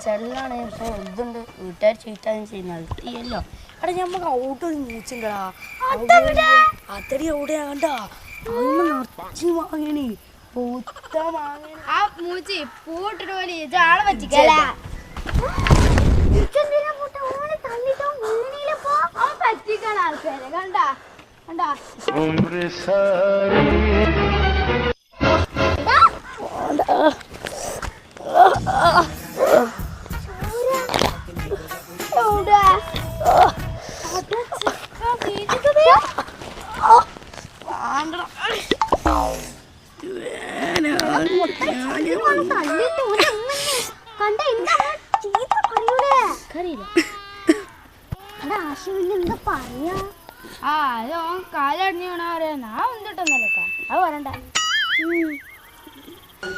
ചെള്ളാണ്. പക്ഷെ ഇതുണ്ട് വീട്ടുകാർ ചീറ്റാനും ചെയ്യുന്നത് തീയല്ലോ. എടാ ഞമ്മക്ക് ഔട്ടൊരു മൂച്ചുണ്ടടാ. അതടി എവിടെയാ കണ്ടാ നിറച്ച് വാങ്ങണി പൂത്ത വാങ്ങണി. ആ മൂച്ചി പൂട്ടിട്ട് പോലെ ആളെ പറ്റിക്കല പറ്റിക്കണ ആൾക്കാരെ കണ്ടാ കണ്ടാ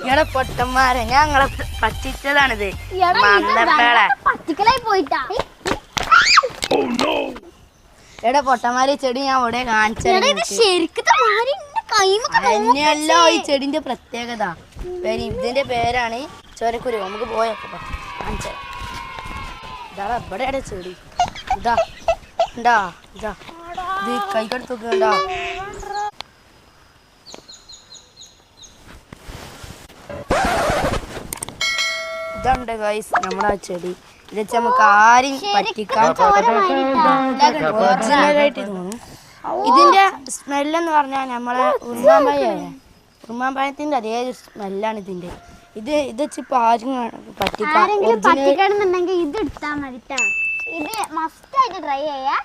ഇയാളെ പൊട്ടന്മാരെ ഞങ്ങളെ പറ്റിച്ചതാണിത്. പറ്റിക്കലായി പോയിട്ടാ. എടാ പൊട്ടന്മാരെ ചെടി ഞാൻ ഇവിടെ കാണിച്ചല്ലോ. ഈ ചെടിന്റെ പ്രത്യേകത ഇതിന്റെ പേരാണ് ചോരക്കുരു. നമുക്ക് പോയൊക്കെ കാണിച്ച ഇതാ ഇവിടെ ചെടി. ഇതാ ഉണ്ടാ ഇതാ ഇത് കൈകടുത്തൊക്കെ ഉണ്ടാ. ഇതുണ്ട് ഗൈസ് നമ്മുടെ ആ ചെടി. ഇത് വെച്ച് നമുക്ക് ആരെയും പറ്റിക്കാൻ ഒറിജിനലായിട്ട് തോന്നും. ഇതിന്റെ സ്മെല്ലെന്ന് പറഞ്ഞാൽ നമ്മളെ ഉറുമാമ്പായത്തിന്റെ അതേ സ്മെല്ലാണ് ഇതിന്റെ. ഇത് വെച്ച് ഇപ്പൊ ആരും പറ്റിക്കണമെന്നുണ്ടെങ്കിൽ ഇത് എടുത്താൽ മതി. ഇത് മസ്റ്റ് ആയിട്ട് ട്രൈ ചെയ്യാ.